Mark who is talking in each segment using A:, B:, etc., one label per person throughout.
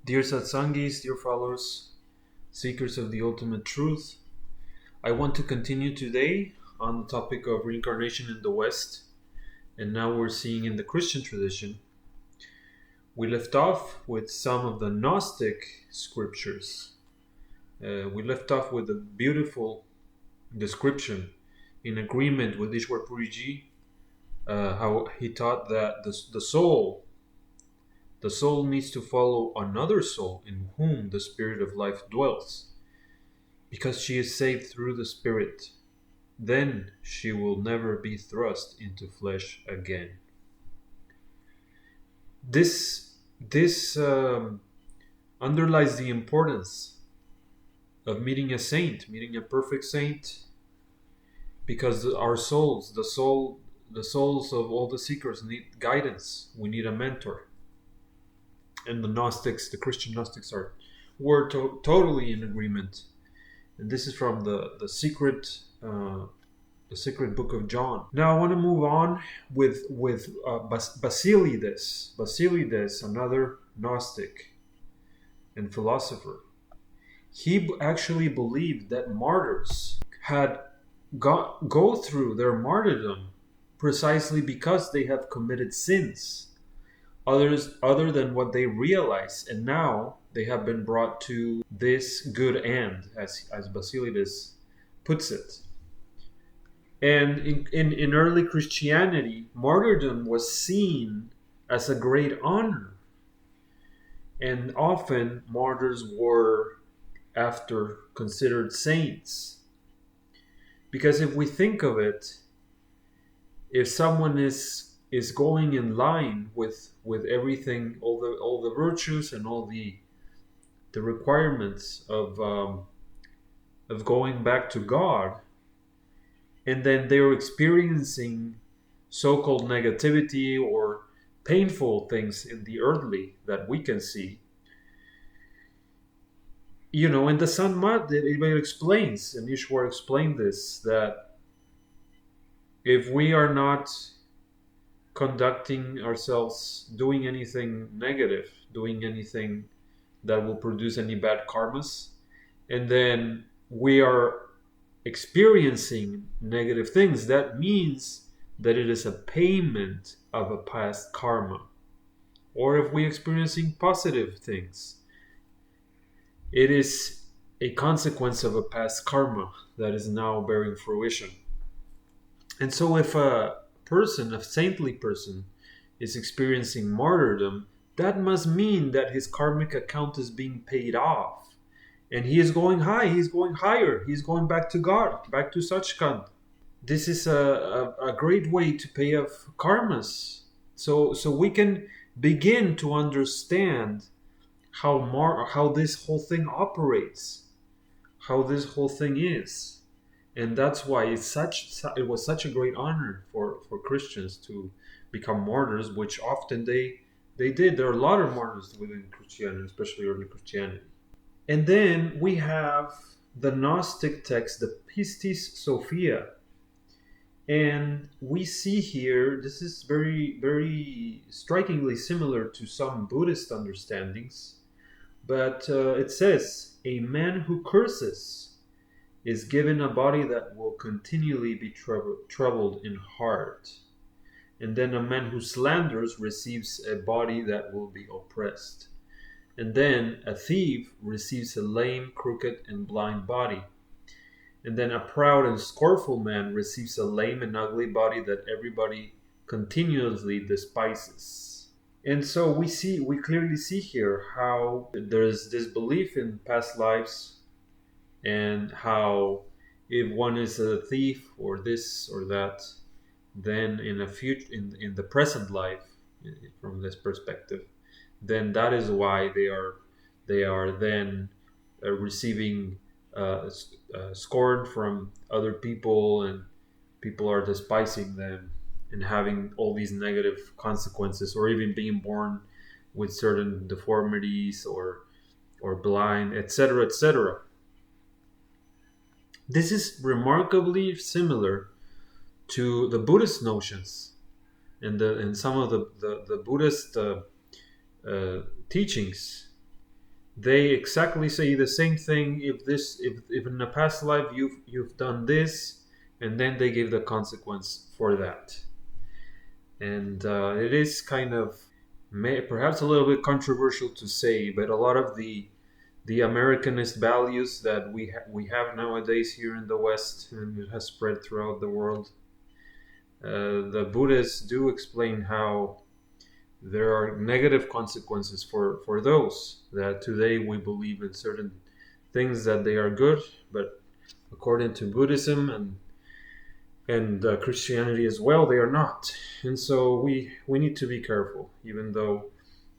A: Dear Satsangis, dear followers, seekers of the ultimate truth, I want to continue today on the topic of reincarnation in the West, and now we're seeing in the Christian tradition. We left off with some of the Gnostic scriptures. We left off with a beautiful description in agreement with Ishwar Puriji, how he taught that the soul needs to follow another soul in whom the spirit of life dwells, because she is saved through the spirit. Then she will never be thrust into flesh again. This underlies the importance of meeting a saint, meeting a perfect saint, because our souls, the souls of all the seekers need guidance. We need a mentor. And the Christian Gnostics were totally in agreement. And this is from the secret book of John. Now I want to move on with Basilides. Basilides, another Gnostic and philosopher. He actually believed that martyrs had go through their martyrdom precisely because they have committed sins other than what they realize, and now they have been brought to this good end, as Basilides puts it. And in early Christianity, martyrdom was seen as a great honor, and often martyrs were after considered saints, because if we think of it, if someone is going in line with everything, all the virtues and all the requirements of going back to God, and then they're experiencing so-called negativity or painful things in the earthly that we can see. In the San Mat, it explains, and Ishwar explained this, that if we are not conducting ourselves, doing anything negative, doing anything that will produce any bad karmas, and then we are experiencing negative things, that means that it is a payment of a past karma. Or if we're experiencing positive things, it is a consequence of a past karma that is now bearing fruition. And so if a saintly person, is experiencing martyrdom, that must mean that his karmic account is being paid off. And he is going high, he's going higher, he's going back to God, back to Sachkhand. This is a great way to pay off karmas. So we can begin to understand how this whole thing operates, how this whole thing is. And that's why it was such a great honor for Christians to become martyrs, which often they did. There are a lot of martyrs within Christianity, especially early Christianity. And then we have the Gnostic text, the Pistis Sophia. And we see here, this is very, very strikingly similar to some Buddhist understandings, but it says, a man who curses is given a body that will continually be troubled in heart. And then a man who slanders receives a body that will be oppressed. And then a thief receives a lame, crooked, and blind body. And then a proud and scornful man receives a lame and ugly body that everybody continuously despises. And so we clearly see here how there's this belief in past lives, and how if one is a thief or this or that, then in the present life, from this perspective, then that is why they are then receiving scorn from other people, and people are despising them and having all these negative consequences, or even being born with certain deformities or blind, etc., etc. This is remarkably similar to the Buddhist notions and some of the Buddhist teachings. they exactly say the same thing. If in a past life you've done this, and then they give the consequence for that. And it is kind of perhaps a little bit controversial to say, but a lot of the Americanist values that we have nowadays here in the West, and it has spread throughout the world. The Buddhists do explain how there are negative consequences for those that today we believe in certain things that they are good, but according to Buddhism and Christianity as well, they are not. And so we need to be careful, even though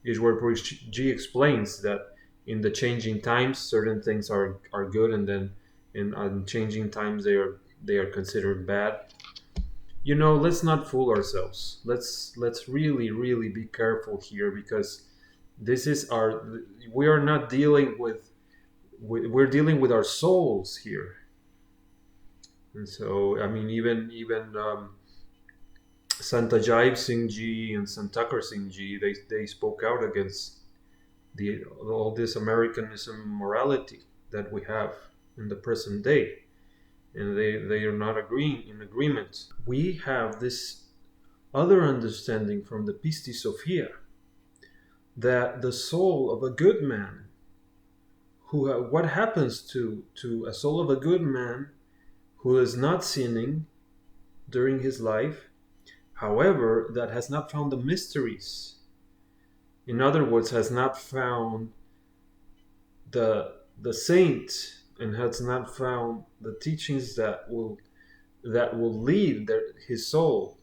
A: Ishwar G explains that in the changing times, certain things are good, and then in unchanging times they are considered bad. Let's not fool ourselves. Let's really be careful here, because this is we are not dealing with we're dealing with our souls here. And so, I mean, even Santa Jaib Singh Ji and Santakar Singh Ji, they spoke out against all this Americanism morality that we have in the present day, and they are not in agreement. We have this other understanding from the Pisti Sophia, that the soul of a good man, what happens to a soul of a good man who is not sinning during his life, however, that has not found the mysteries. In other words, has not found the saint, and has not found the teachings that will lead his soul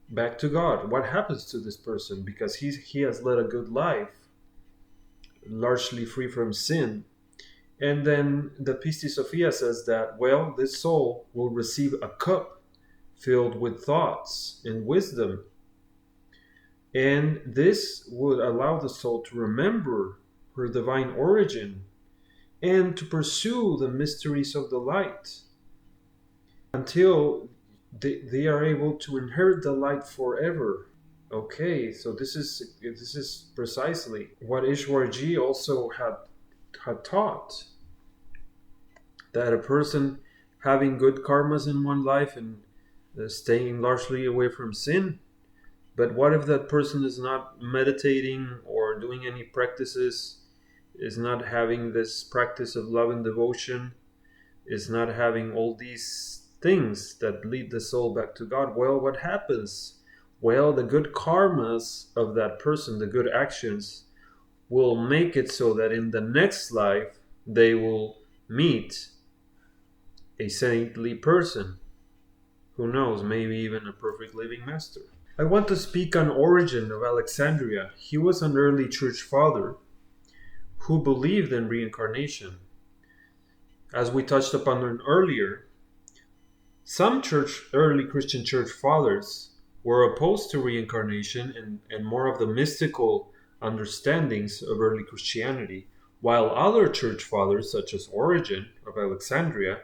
A: back to God. What happens to this person? Because he has led a good life, largely free from sin. And then the Pisti Sophia says that, well, this soul will receive a cup filled with thoughts and wisdom. And this would allow the soul to remember her divine origin and to pursue the mysteries of the light until they are able to inherit the light forever. Okay, so this is precisely what Ishwarji also had taught, that a person having good karmas in one life and staying largely away from sin. But what if that person is not meditating or doing any practices, is not having this practice of love and devotion, is not having all these things that lead the soul back to God? Well, what happens? Well, the good karmas of that person, the good actions, will make it so that in the next life they will meet a saintly person. Who knows, maybe even a perfect living master. I want to speak on Origen of Alexandria. He was an early church father who believed in reincarnation. As we touched upon earlier, some early Christian church fathers were opposed to reincarnation and more of the mystical understandings of early Christianity, while other church fathers, such as Origen of Alexandria,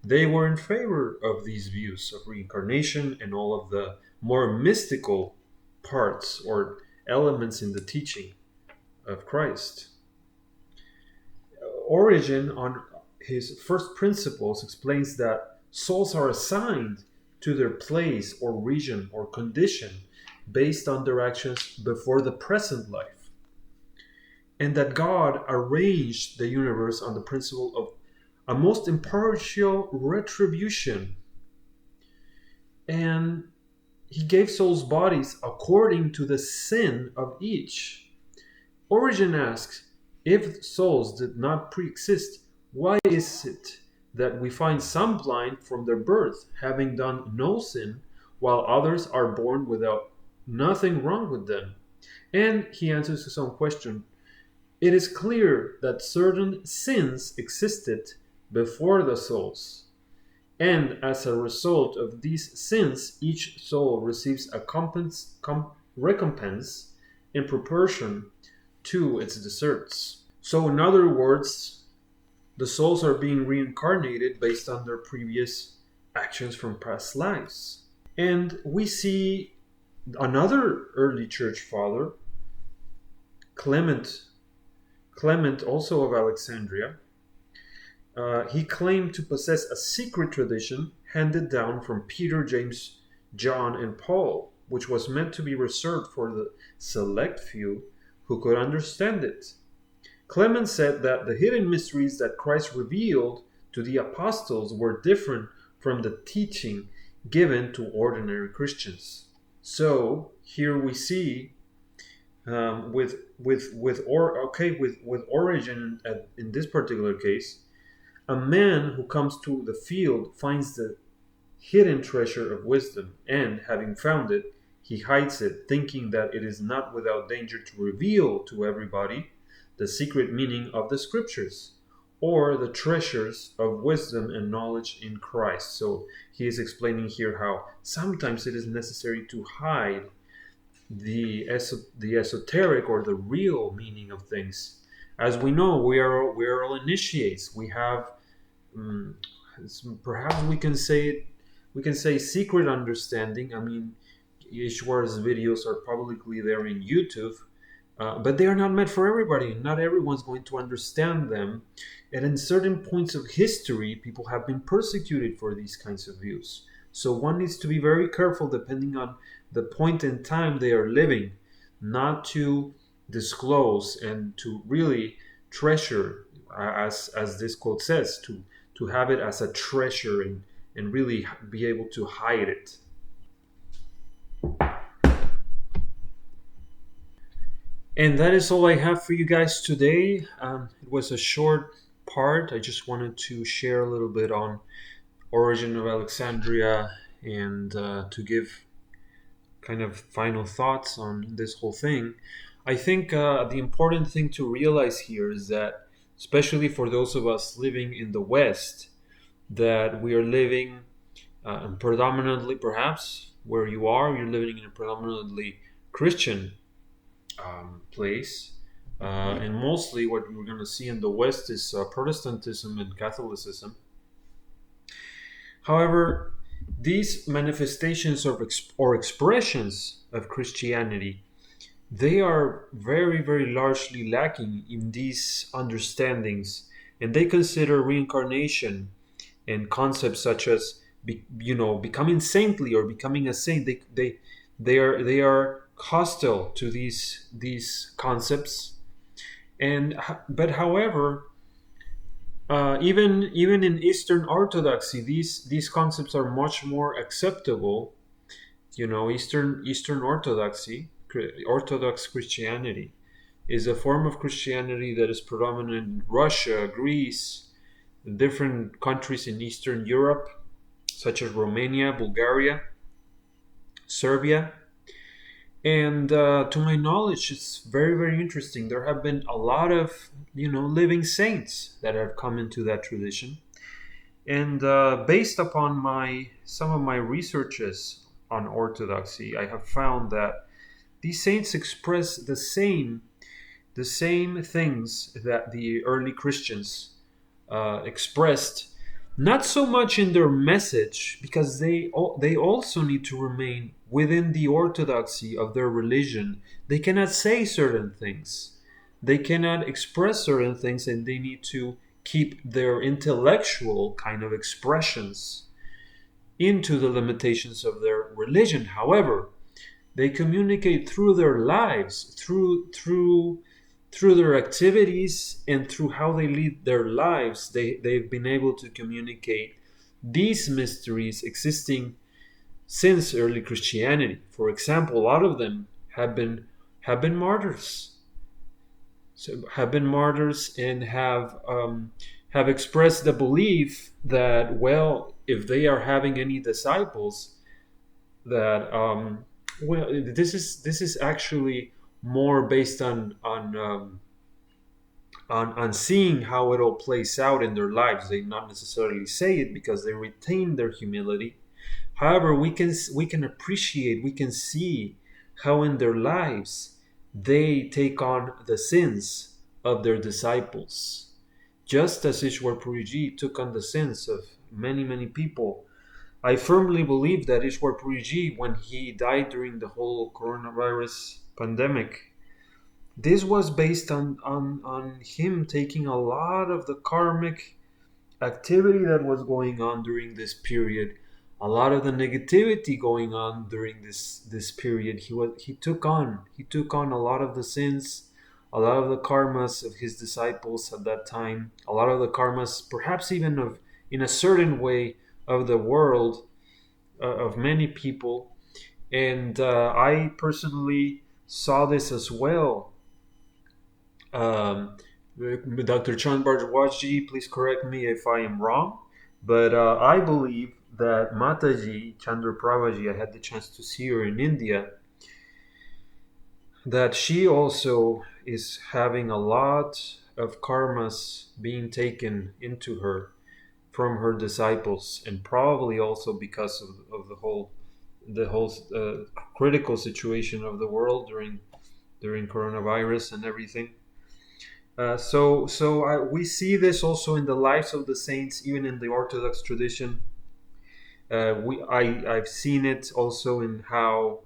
A: they were in favor of these views of reincarnation and all of the more mystical parts or elements in the teaching of Christ. Origen, on his first principles, explains that souls are assigned to their place or region or condition based on their actions before the present life, and that God arranged the universe on the principle of a most impartial retribution, and he gave souls bodies according to the sin of each. Origen asks, if souls did not pre-exist, why is it that we find some blind from their birth, having done no sin, while others are born without nothing wrong with them? And he answers his own question. It is clear that certain sins existed before the souls, and as a result of these sins, each soul receives a recompense in proportion to its deserts. So, in other words, the souls are being reincarnated based on their previous actions from past lives. And we see another early church father, Clement Clement, also of Alexandria, he claimed to possess a secret tradition handed down from Peter, James, John, and Paul, which was meant to be reserved for the select few who could understand it. Clement said that the hidden mysteries that Christ revealed to the apostles were different from the teaching given to ordinary Christians. So here we see with Origin in this particular case, a man who comes to the field finds the hidden treasure of wisdom, and having found it, he hides it, thinking that it is not without danger to reveal to everybody the secret meaning of the scriptures or the treasures of wisdom and knowledge in Christ. So he is explaining here how sometimes it is necessary to hide the esoteric or the real meaning of things. As we know, we are all initiates. We have um, perhaps we can say secret understanding. I mean, Ishwar's videos are publicly there in YouTube, but they are not meant for everybody. Not everyone's going to understand them. And in certain points of history, people have been persecuted for these kinds of views. So one needs to be very careful depending on the point in time they are living, not to disclose and to really treasure, as this quote says, to have it as a treasure and really be able to hide it. And that is all I have for you guys today. It was a short part. I just wanted to share a little bit on Origin of Alexandria and to give kind of final thoughts on this whole thing. I think the important thing to realize here is that, especially for those of us living in the West, that we are living predominantly, perhaps where you are, you're living in a predominantly Christian place. And mostly what we're going to see in the West is Protestantism and Catholicism. However, these manifestations or expressions of Christianity, they are very, very largely lacking in these understandings, and they consider reincarnation and concepts such as becoming saintly or becoming a saint. They are hostile to these concepts, and but however, even in Eastern Orthodoxy, these concepts are much more acceptable. Eastern Orthodoxy, Orthodox Christianity, is a form of Christianity that is predominant in Russia, Greece, different countries in Eastern Europe, such as Romania, Bulgaria, Serbia. And to my knowledge, it's very, very interesting. There have been a lot of, living saints that have come into that tradition. And based upon some of my researches on Orthodoxy, I have found that these saints express the same things that the early Christians expressed, not so much in their message, because they also need to remain within the orthodoxy of their religion. They cannot say certain things, they cannot express certain things, and they need to keep their intellectual kind of expressions into the limitations of their religion. However, they communicate through their lives, through their activities, and through how they lead their lives. They've been able to communicate these mysteries existing since early Christianity. For example, a lot of them have been martyrs. So have been martyrs and have expressed the belief that, well, if they are having any disciples, that this is actually more based on seeing how it all plays out in their lives. They not necessarily say it because they retain their humility. However, we can appreciate, we can see how in their lives they take on the sins of their disciples, just as Ishwar Puriji took on the sins of many, many people. I firmly believe that Ishwar Puriji, when he died during the whole coronavirus pandemic, this was based on him taking a lot of the karmic activity that was going on during this period, a lot of the negativity going on during this period. He took on a lot of the sins, a lot of the karmas of his disciples at that time, a lot of the karmas, perhaps even of, in a certain way, of the world, of many people. And I personally saw this as well. um, Dr. Chan Bhargavaji, please correct me if I am wrong, but I believe that Mataji Chandra Prabhaji, I had the chance to see her in India, that she also is having a lot of karmas being taken into her from her disciples, and probably also because of the whole critical situation of the world during coronavirus and everything. We see this also in the lives of the saints, even in the Orthodox tradition. I've seen it also in how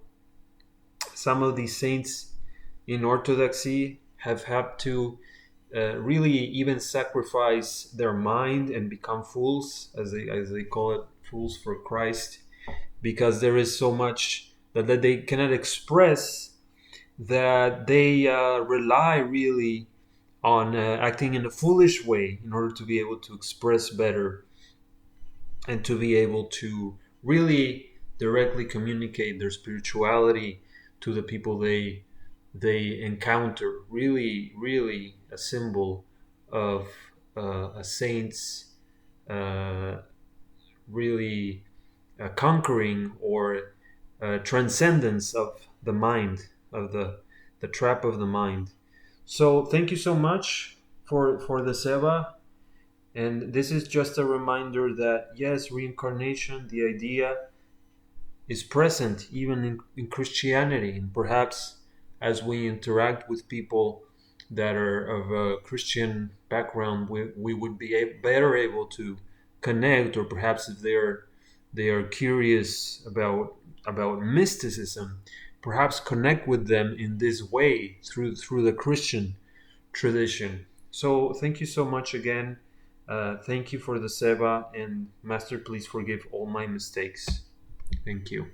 A: some of these saints in Orthodoxy have had to really even sacrifice their mind and become fools, as they call it, fools for Christ, because there is so much that they cannot express, that they rely really on acting in a foolish way in order to be able to express better and to be able to really directly communicate their spirituality to the people they encounter. Really, really a symbol of a saint's uh, really conquering or transcendence of the mind, of the trap of the mind. So thank you so much for the seva, and this is just a reminder that yes, reincarnation, the idea, is present even in Christianity, and perhaps as we interact with people that are of a Christian background, we would be better able to connect, or perhaps if they are curious about mysticism, perhaps connect with them in this way through the Christian tradition. So thank you so much again. Thank you for the seva, and Master, please forgive all my mistakes. Thank you.